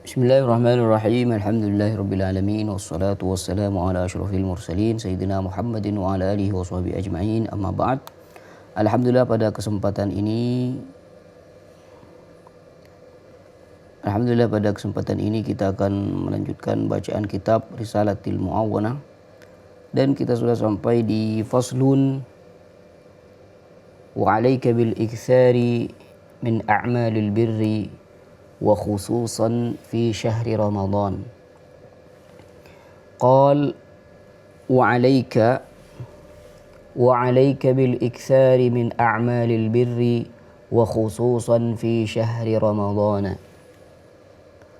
Bismillahirrahmanirrahim. Alhamdulillahirabbil alamin wassalatu wassalamu ala asyrofil mursalin sayyidina Muhammadin wa ala alihi washabihi ajmain. Amma ba'd. Alhamdulillah pada kesempatan ini kita akan melanjutkan bacaan kitab Risalatil Mu'awwanah, dan kita sudah sampai di faslun wa 'alaika bil iktsari min a'malil birri wa khususan fi syahri Ramadan. Qal wa 'alaika bil iktsari min a'malil birri wa khususan fi syahri Ramadan.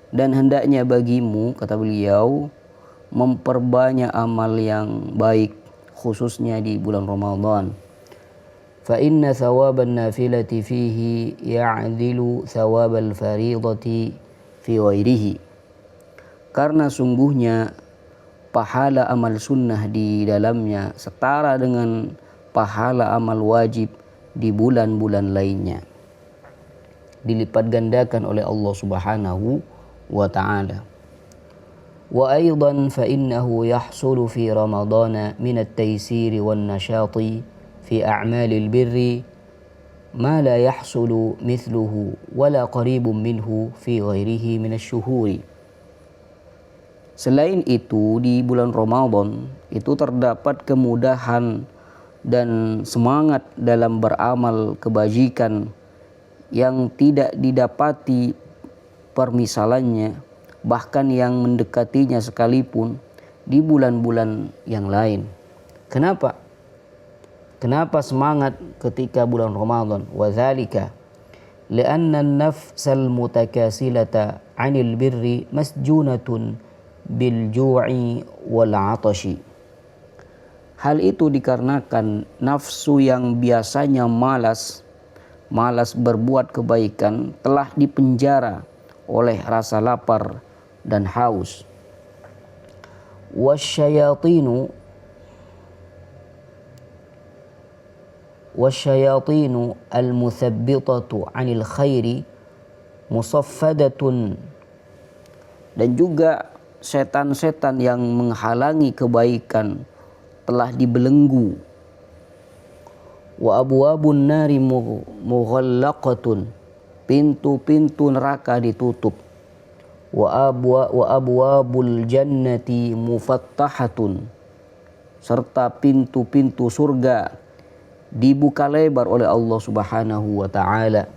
Dan hendaknya bagimu, kata beliau, memperbanyak amal yang baik khususnya di bulan Ramadan. Fa inna thawaban nafilati fihi ya'dilu thawabal fariidati fi ghairihi. Karena sungguhnya pahala amal sunnah di dalamnya setara dengan pahala amal wajib di bulan-bulan lainnya, dilipat gandakan oleh Allah Subhanahu wa ta'ala. Wa aidan fa innahu yahsulu fi Ramadana min at-taysiri wan nashati fi a'malil birri ma la yahsulu mithluhu wala qaribun minhu fi ghairihi minasy-syuhuri. Selain itu, di bulan Ramadan itu terdapat kemudahan dan semangat dalam beramal kebajikan yang tidak didapati permisalannya, bahkan yang mendekatinya sekalipun di bulan-bulan yang lain. Kenapa semangat ketika bulan Ramadan? Wa dzalika li'anna an-nafsal mutakasilata 'anil birri masjunatun bil ju'i wal 'atashi. Hal itu dikarenakan nafsu yang biasanya malas berbuat kebaikan telah dipenjara oleh rasa lapar dan haus. Wasyayatinu al-muthabbitatu 'anil khairi musaffadatun. Dan juga setan-setan yang menghalangi kebaikan telah dibelenggu. Wa abwabun nari mughallaqatun. Pintu-pintu neraka ditutup. Wa abwabul jannati mufattahatun. Serta pintu-pintu surga dibuka lebar oleh Allah Subhanahu wa ta'ala.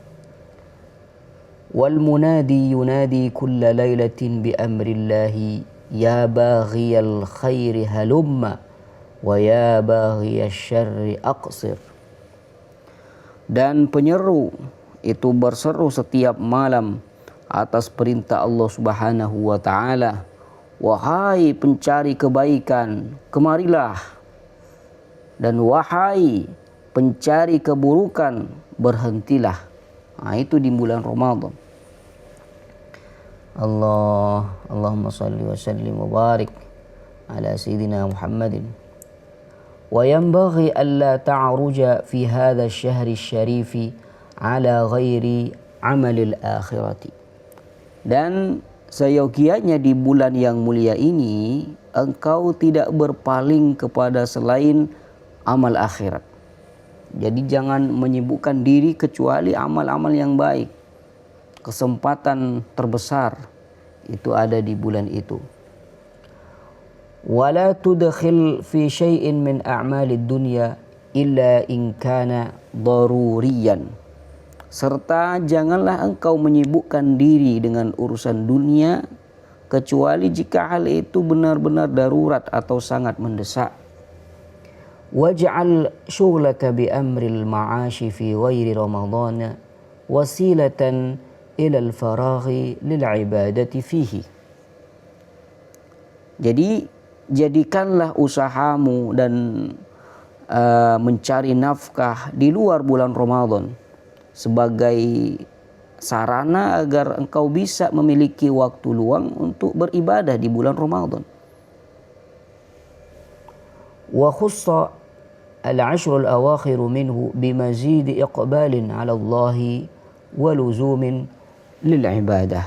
Wal munadi yunadi kulla lailatin bi amrillahi ya baghiyal khairi halumma wa ya baghiyasy syarri aqsir. Dan penyeru itu berseru setiap malam atas perintah Allah Subhanahu wa ta'ala, wahai pencari kebaikan, kemarilah, dan wahai pencari keburukan, berhentilah. Itu di bulan Ramadan. Allahumma salli wa sallim wa barik ala sayyidina Muhammadin. Wa yanbaghi alla ta'ruja fi hadha asy-syahri asy-syarifi ala ghairi amalil akhirati. Dan seyogianya di bulan yang mulia ini engkau tidak berpaling kepada selain amal akhirat. Jadi jangan menyibukkan diri kecuali amal-amal yang baik. Kesempatan terbesar itu ada di bulan itu. Wala tudkhil fi syai'in min a'malid dunya illa in kana daruriyan. Serta janganlah engkau menyibukkan diri dengan urusan dunia kecuali jika hal itu benar-benar darurat atau sangat mendesak. Waj'al syughlaka bi amril ma'ashi fi ghairi Ramadhan wasilatan ila al-faraghi lil ibadati fihi. Jadi jadikanlah usahamu dan mencari nafkah di luar bulan Ramadan sebagai sarana agar engkau bisa memiliki waktu luang untuk beribadah di bulan Ramadan. Wa khussa al-'ashr al-awakhir minhu bimazid iqbalin 'ala Allah wa luzumin lil ibadah.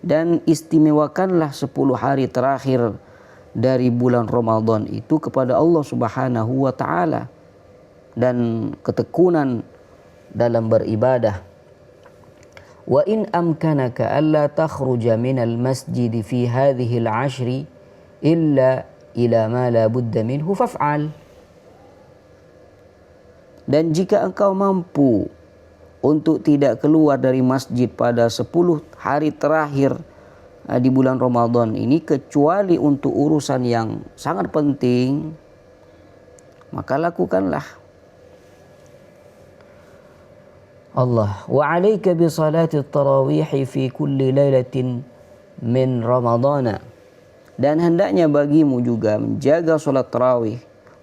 dan istimewakanlah 10 hari terakhir dari bulan Ramadan itu kepada Allah Subhanahu wa taala dan ketekunan dalam beribadah. Wa in amkanaka alla takhruja minal masjid fi hadhihi al-'ashri illa ila ma la budda minhu faf'al. Dan jika engkau mampu untuk tidak keluar dari masjid pada 10 hari terakhir di bulan Ramadan ini kecuali untuk urusan yang sangat penting, maka lakukanlah. Allah wa 'alaika bi salati tarawih fi kulli lailatin min Ramadana. Dan hendaknya bagimu juga menjaga salat tarawih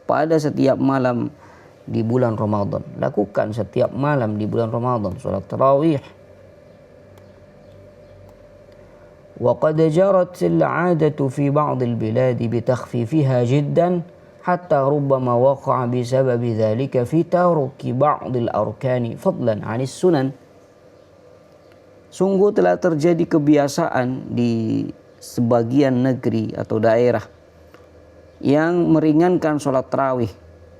pada setiap malam di bulan Ramadan. Lakukan setiap malam di bulan Ramadan salat tarawih. Wa qad jarat al-'adatu fi ba'd al-bilad bi takhfifiha jiddan hatta rubbama waqa'a bi sababi dhalika fi taruki ba'd al-arkani fadlan 'an as-sunan. Sungguh telah terjadi kebiasaan di sebagian negeri atau daerah yang meringankan sholat tarawih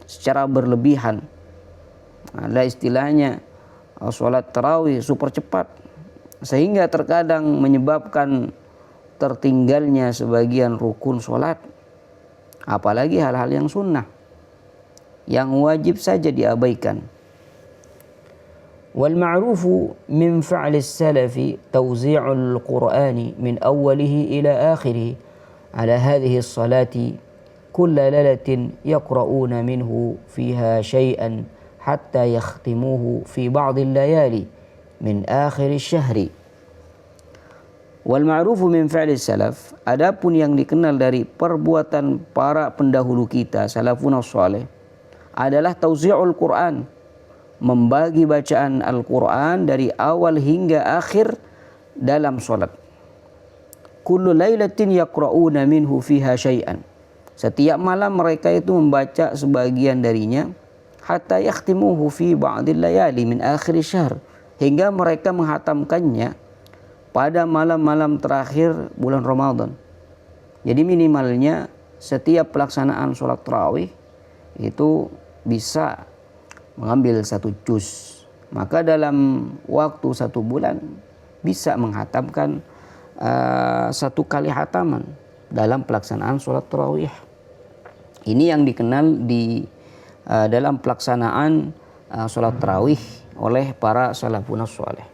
secara berlebihan. Ada istilahnya sholat tarawih super cepat, sehingga terkadang menyebabkan tertinggalnya sebagian rukun sholat, apalagi hal-hal yang sunnah yang wajib saja diabaikan. Wal ma'rufu min fa'li as-salafi tawzi'ul Qur'ani min awwalihi ila akhirih ala hadhihi as-salati kulla lailatin yaqra'una minhu fiha shay'an hatta yakhtimuhu fi ba'd al-layali min akhir asy-syahri. Wal ma'rufu min fa'li as-salaf, adapun yang dikenal dari perbuatan para pendahulu kita salafun salih adalah tawzi'ul Qur'an, membagi bacaan Al-Quran dari awal hingga akhir dalam sholat. Kullu lailatin yaqra'una minhu fiha syai'an. Setiap malam mereka itu membaca sebagian darinya hatta yakhtimuhu fi ba'dil layali min akhir syahr, hingga mereka menghatamkannya pada malam-malam terakhir bulan Ramadan. Jadi minimalnya setiap pelaksanaan sholat tarawih itu bisa mengambil 1 juz, maka dalam waktu 1 bulan bisa menghatamkan 1 kali hataman dalam pelaksanaan sholat tarawih. Ini yang dikenal di dalam pelaksanaan sholat tarawih oleh para salafun salih.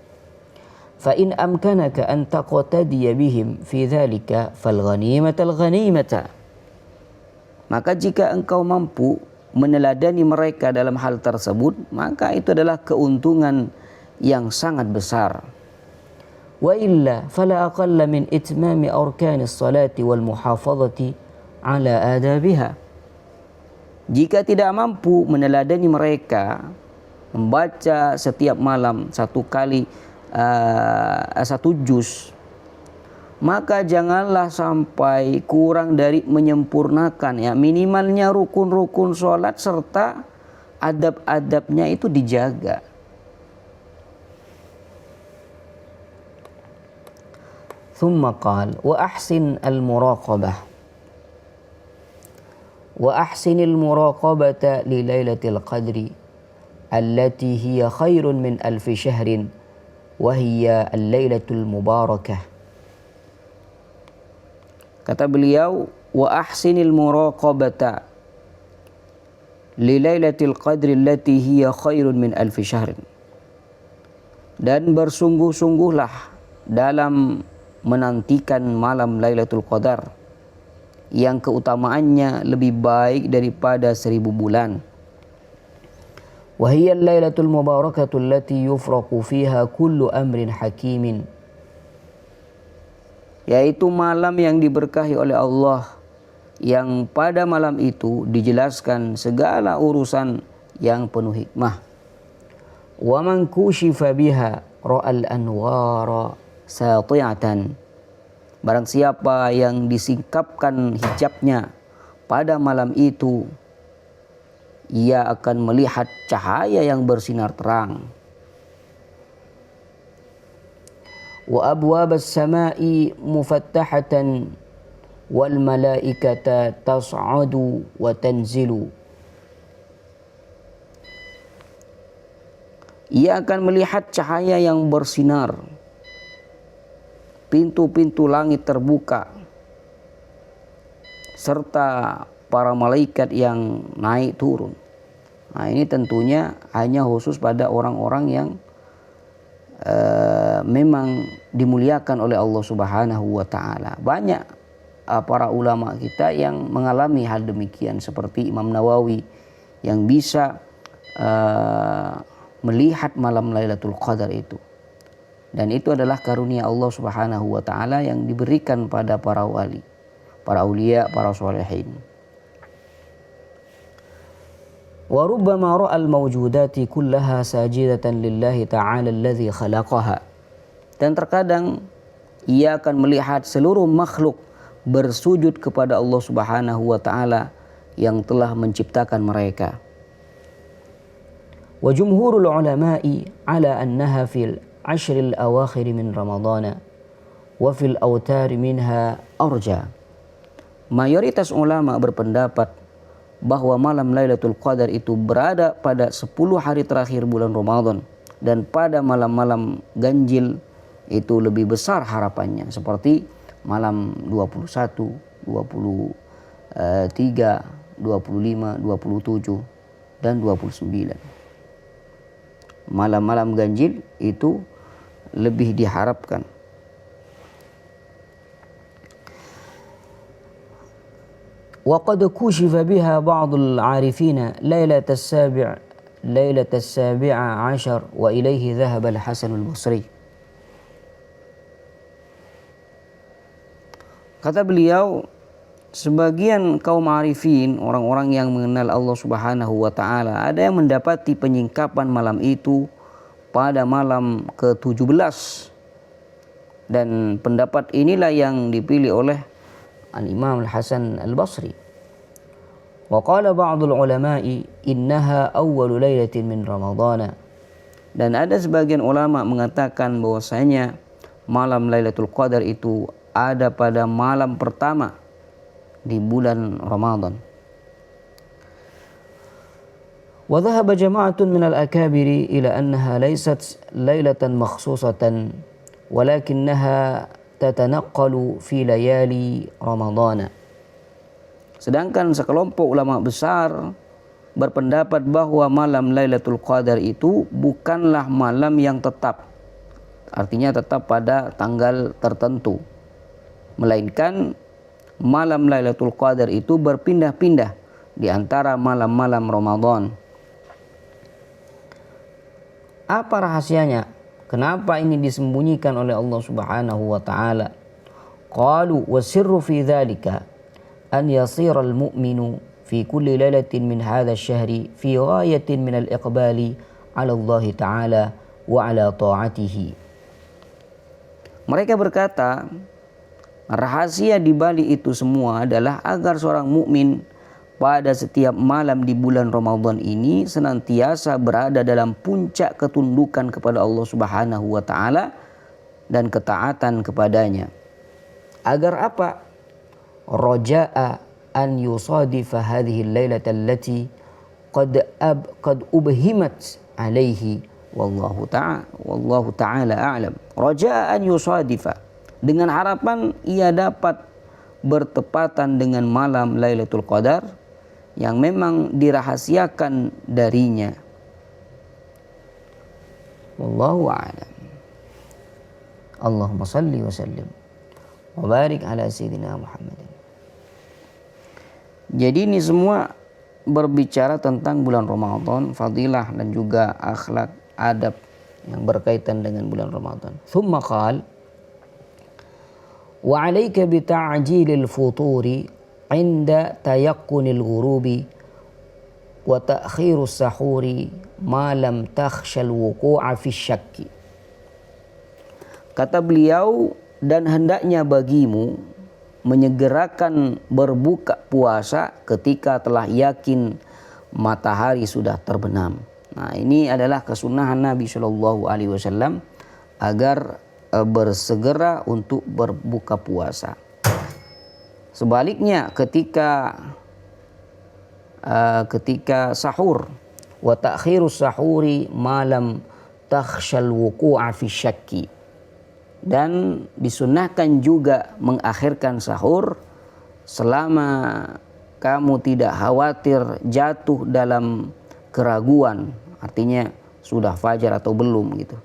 Fa in amkanaka an taqtadiya bihim fi dzalika fal ghanimata al ghanimata. Maka jika engkau mampu meneladani mereka dalam hal tersebut, maka itu adalah keuntungan yang sangat besar. Wa illa fala aqalla min itmami arkanis salati wal muhafazati ala adabiha. Jika tidak mampu meneladani mereka membaca setiap malam 1 kali 1 juz, maka janganlah sampai kurang dari menyempurnakan, ya minimalnya rukun-rukun sholat serta adab-adabnya itu dijaga. Thumma qala wa ahsin al-muraqabah wa ahsinil muraqabata li lailatul qadri allati hiya khairun min alfi syahrin wa hiya al-lailatul mubarakah. Kata beliau, wa ahsinil muraqabata li lailatul qadri allati hiya khairun min alfi syahrin. Dan bersungguh-sungguhlah dalam menantikan malam Lailatul Qadar yang keutamaannya lebih baik daripada 1000 bulan. Wa hiya al-lailatul mubarakatu allati yufraqu fiha kullu amrin hakimin, yaitu malam yang diberkahi oleh Allah, yang pada malam itu dijelaskan segala urusan yang penuh hikmah. Wa man kushifa biha ra'al anwara sati'atan. Barang siapa yang disingkapkan hijabnya pada malam itu, ia akan melihat cahaya yang bersinar terang. wa abwabas samai mufattahatan wal malaikata tas'adu wa tanzilu. Ia akan melihat cahaya yang bersinar, pintu-pintu langit terbuka, serta para malaikat yang naik turun. Nah, ini tentunya hanya khusus pada orang-orang yang memang dimuliakan oleh Allah Subhanahu wa taala. Banyak para ulama kita yang mengalami hal demikian, seperti Imam Nawawi yang bisa melihat malam Lailatul Qadar itu. Dan itu adalah karunia Allah Subhanahu wa taala yang diberikan pada para wali, para aulia, para sholihin. Wa rubbama ra'al mawjudati kullaha sajidatan lillahi ta'ala alladhi khalaqaha. Dan terkadang ia akan melihat seluruh makhluk bersujud kepada Allah Subhanahu wa taala yang telah menciptakan mereka. Wa jumhurul ulama'i ala annaha fil ashril awakhir min ramadhana wa fil awtar minha arja. Mayoritas ulama berpendapat bahwa malam Lailatul Qadar itu berada pada 10 hari terakhir bulan Ramadan, dan pada malam-malam ganjil itu lebih besar harapannya, seperti malam 21, 23, 25, 27 dan 29. Malam-malam ganjil itu lebih diharapkan. وقد كشف بها بعض العارفين ليلة السابع عشر وإليه ذهب الحسن البصري. Kata beliau, sebagian kaum arifin, orang-orang yang mengenal Allah Subhanahu wa taala, ada yang mendapati penyingkapan malam itu pada malam ke-17. Dan pendapat inilah yang dipilih oleh Al-Imam Al-Hasan Al-Basri. Wa qala ba'dul ulama'i innaha awwalu lailatin min Ramadhan. Dan ada sebagian ulama mengatakan bahwasanya malam Lailatul Qadar itu ada pada malam pertama di bulan Ramadan. Wa dhahaba jama'atun min al-akabiri ila annaha laysat lailatan makhsusatan walakinnaha tatanaqqalu fi layali Ramadhan. Sedangkan sekelompok ulama besar berpendapat bahwa malam Lailatul Qadar itu bukanlah malam yang tetap, artinya tetap pada tanggal tertentu, melainkan malam Lailatul Qadar itu berpindah-pindah di antara malam-malam Ramadan. Apa rahasianya? Kenapa ini disembunyikan oleh Allah Subhanahu wa taala? Qalu wasirru fi dzalika an yasira al-mu'minu fi kulli lailatin min hadha asy-syahri fi ghayatin min al-iqbali 'ala Allah taala wa 'ala ta'atihi. Mereka berkata, rahasia di balik itu semua adalah agar seorang mukmin pada setiap malam di bulan Ramadan ini senantiasa berada dalam puncak ketundukan kepada Allah Subhanahu wa taala dan ketaatan kepadanya. Agar apa? Raja'a an yusadifa hadhihi al-lailata allati qad ubhimat alaihi wallahu ta'ala a'lam. Raja'a an yusadifa, dengan harapan ia dapat bertepatan dengan malam Lailatul Qadar yang memang dirahasiakan darinya. Wallahu a'lam. Allahumma salli wa sallim wa barik ala sayyidina Muhammadin. Jadi ini semua berbicara tentang bulan Ramadan, fadilah dan juga akhlak, adab yang berkaitan dengan bulan Ramadan. Thumma qala wa 'alaika bi ta'jilil futuri 'inda tayaqqunil ghurubi wa ta'khirus sahuri ma lam takhshal wuqu'a fi syakki. Kata beliau, dan hendaknya bagimu menyegerakan berbuka puasa ketika telah yakin matahari sudah terbenam. Nah, ini adalah kesunahan Nabi Shallallahu Alaihi Wasallam agar bersegera untuk berbuka puasa. Sebaliknya ketika sahur, wa ta'khirus sahuri malam takhshal wuqu'a fi syakki, dan disunnahkan juga mengakhirkan sahur selama kamu tidak khawatir jatuh dalam keraguan, artinya sudah fajar atau belum gitu.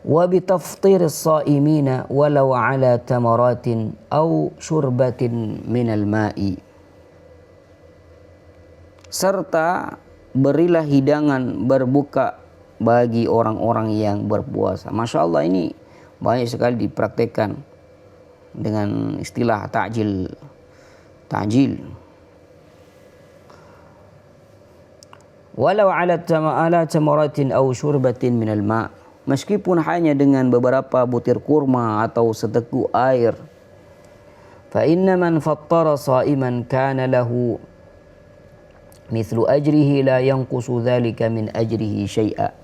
Wa bi taftiris shaimina walau ala tamaratin aw syurbatin minal ma'i, serta berilah hidangan berbuka bagi orang-orang yang berpuasa. Masya Allah, ini banyak sekali dipraktekkan dengan istilah ta'jil. Walau ala tamaratin aw syurbatin minal ma', meskipun hanya dengan beberapa butir kurma atau seteguk air. Fa inna man fattara sha'iman kana lahu mithlu ajrihi la yanqusu dzalika min ajrihi syai'a.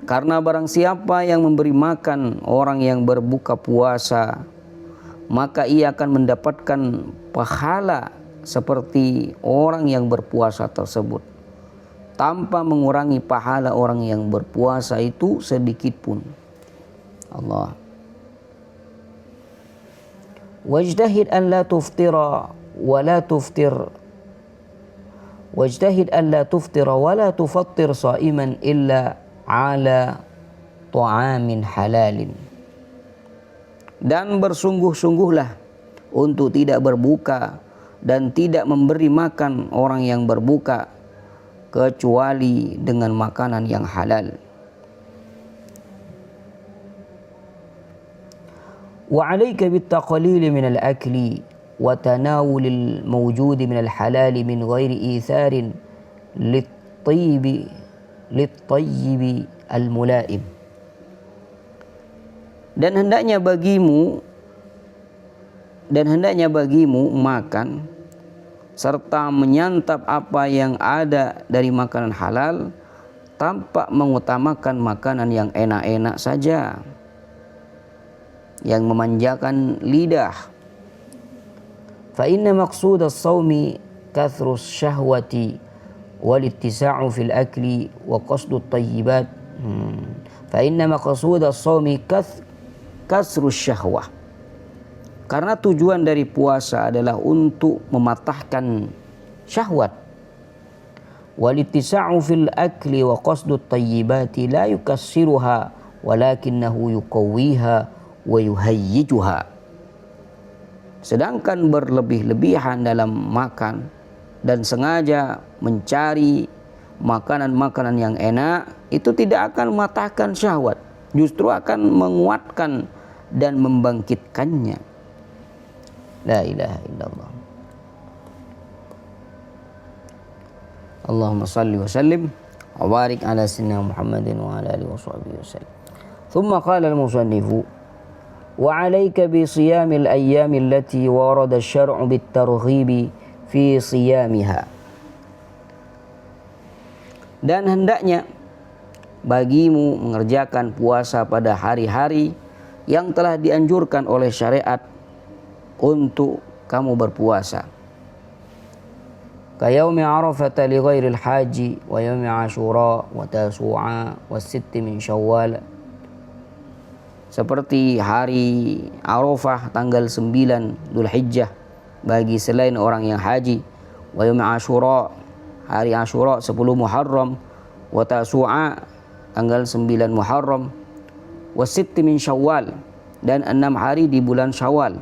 Karena barang siapa yang memberi makan orang yang berbuka puasa, maka ia akan mendapatkan pahala seperti orang yang berpuasa tersebut, tanpa mengurangi pahala orang yang berpuasa itu sedikit pun. Allah. Wajtahid an la tuftira wa la tuftir. Wajtahid an la tuftira wa la tufattir sha'iman illa ala ta'amin halalin. Dan bersungguh-sungguhlah untuk tidak berbuka dan tidak memberi makan orang yang berbuka kecuali dengan makanan yang halal. Wa 'alaika bit-taqlil min al-akli wa tanawul al-mawjud min al-halal min ghairi itharin lit-tayyib al-mulaim. Dan hendaknya bagimu makan serta menyantap apa yang ada dari makanan halal tanpa mengutamakan makanan yang enak-enak saja, yang memanjakan lidah. Fa inna maqsud as-shaumi kathru syahwati wal ittisa'u fil akli wa qasdu at-tayyibat. Fa inna maqsud as-shaumi kasru syahwah. Karena tujuan dari puasa adalah untuk mematahkan syahwat. Walittisa'u fil akli wa qasdu at-tayyibati la yukassiruha walakinnahu yuqawwiha wa yuhayyijuha. Sedangkan berlebih-lebihan dalam makan dan sengaja mencari makanan-makanan yang enak itu tidak akan mematahkan syahwat, justru akan menguatkan dan membangkitkannya. La ilaha illallah. Allahumma salli wa sallim wa barik ala sayyidina Muhammadin wa ala alihi wa sahbihi wasallam. Thumma qala al-musannifu wa 'alayka bi siyamil ayyami allati warada asy-syar'u bit-targhibi fi siyamiha. Dan hendaknya bagimu mengerjakan puasa pada hari-hari yang telah dianjurkan oleh syariat untuk kamu berpuasa. Ka yaumi Arafah li ghairil haji wa yaumi Asyura wa Tasu'a wa sitti min Syawal. Seperti hari Arafah tanggal 9 Dzulhijjah bagi selain orang yang haji, wa yaumi Asyura hari Asyura 10 Muharram, wa Tasu'a tanggal 9 Muharram, wa sitti min Syawal dan 6 hari di bulan Syawal.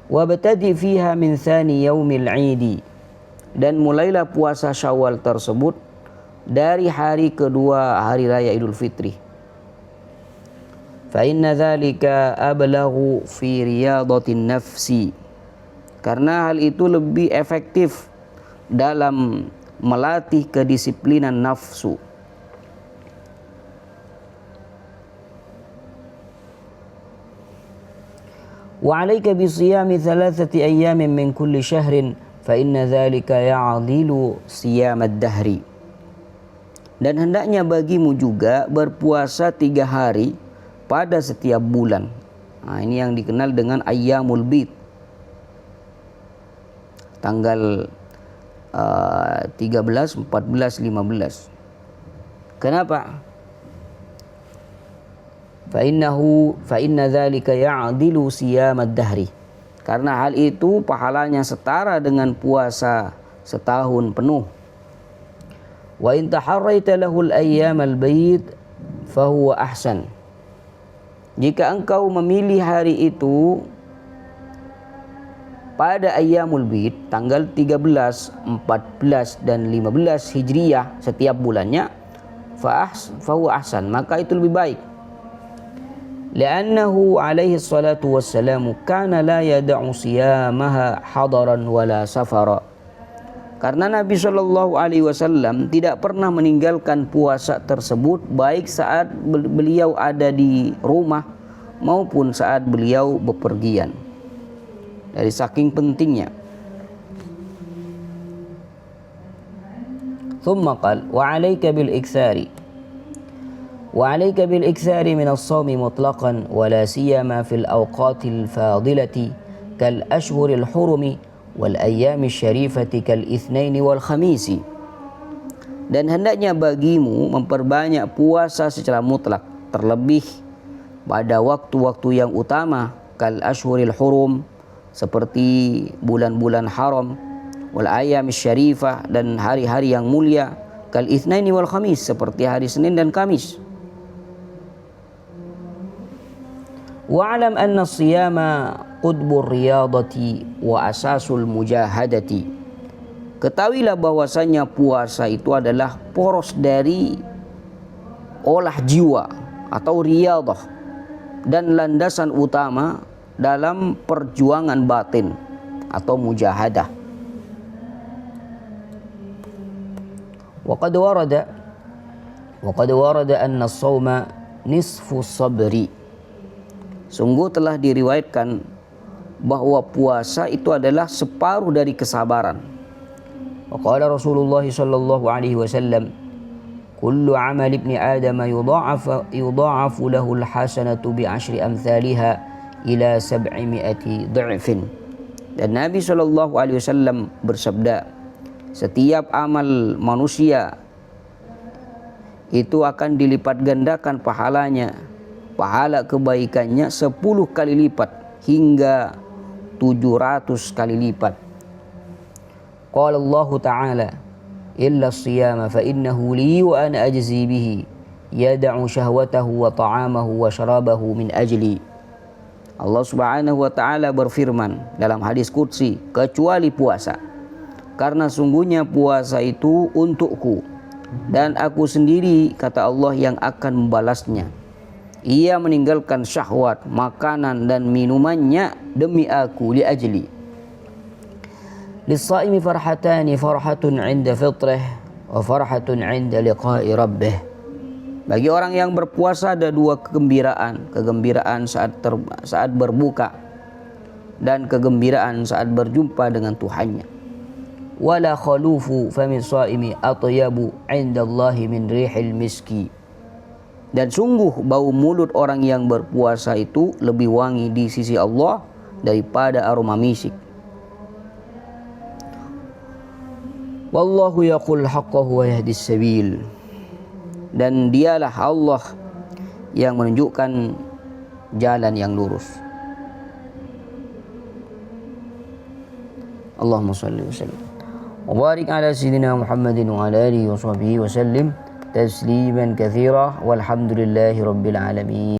Wabtadi fiha min thani yaumil 'idi, dan mulailah puasa Syawal tersebut dari hari kedua hari raya Idul Fitri. Fa inna dzalika ablaghu fi riyadatin nafsi, karena hal itu lebih efektif dalam melatih kedisiplinan nafsu. Wa 'alaika bi siyami 3 ayyamin min kulli syahrin fa inna dzalika ya'dilu siyam ad-dahri. Dan hendaknya bagimu juga berpuasa 3 hari pada setiap bulan. Nah, ini yang dikenal dengan ayyamul bid. Tanggal 13, 14, 15. Kenapa? Fa inna dzalika ya'dilu siyamad dahri. Karena hal itu pahalanya setara dengan puasa setahun penuh. Wa in taharraita lahu al-ayyam al-bayd fa huwa ahsan. Jika engkau memilih hari itu pada ayyamul bid, tanggal 13, 14 dan 15 Hijriyah setiap bulannya, fa huwa ahsan, maka itu lebih baik. Li'annahu alaihi salatu wassalamu kana la yada'u siyamaha hadaran wala safara. Karena Nabi SAW tidak pernah meninggalkan puasa tersebut baik saat beliau ada di rumah maupun saat beliau bepergian. Dari saking pentingnya. Thumma qala wa 'alaika bil iksari. Wa 'alaika bil iksari min as-shawmi mutlaqan wa la siyama fil awqatil fadilati kal ashhuril hurumi wal ayyami syarifati kal itsnaini wal khamisi. Dan hendaknya bagimu memperbanyak puasa secara mutlak, terlebih pada waktu-waktu yang utama, kal ashhuril hurum, seperti bulan-bulan haram, wal ayyami syarifah, dan hari-hari yang mulia, kal itsnaini wal khamis, seperti hari Senin dan Kamis. Wa'lam anna as-siyama qutbur riyadati wa asasul mujahadati. Ketahuilah bahwasanya puasa itu adalah poros dari olah jiwa atau riyadah dan landasan utama dalam perjuangan batin atau mujahadah. Wa qad warada anna as-sawma nisfu sabri. Sungguh telah diriwayatkan bahwa puasa itu adalah separuh dari kesabaran. Wa qala Rasulullah sallallahu alaihi wasallam, kullu amal ibni Adam yudha'afu lahu al-hasanatu bi 10 amthaliha ila 700 dha'fin. Dan Nabi sallallahu alaihi wasallam bersabda, setiap amal manusia itu akan dilipat gandakan pahala kebaikannya 10 kali lipat hingga 700 kali lipat. Qala Allah Ta'ala, illa as-siyama fa innahu li wa ana ajzi bihi yad'u syahwatahu wa ta'amahu wa syarabahu min ajli. Allah Subhanahu wa Ta'ala berfirman dalam hadis qudsi, kecuali puasa, karena sungguhnya puasa itu untukku dan aku sendiri, kata Allah, yang akan membalasnya. Ia meninggalkan syahwat, makanan dan minumannya demi aku, li ajli. Lis-shaimi farhatani, farhatun 'inda fitrih wa farhatun 'inda liqa'i rabbih. Bagi orang yang berpuasa ada 2 kegembiraan, kegembiraan saat berbuka dan kegembiraan saat berjumpa dengan Tuhannya. Wala khalufu famin shaimi atyabu 'inda Allahi min rihil miski. Dan sungguh bau mulut orang yang berpuasa itu lebih wangi di sisi Allah daripada aroma misik. Wallahu yaqul haqqahu wa yahdis sabil. Dan dialah Allah yang menunjukkan jalan yang lurus. Allahumma shalli wa sallim wa barik ala sayyidina Muhammadin wa ala alihi wa sahbihi wa sallim تسليما كثيرا والحمد لله رب العالمين.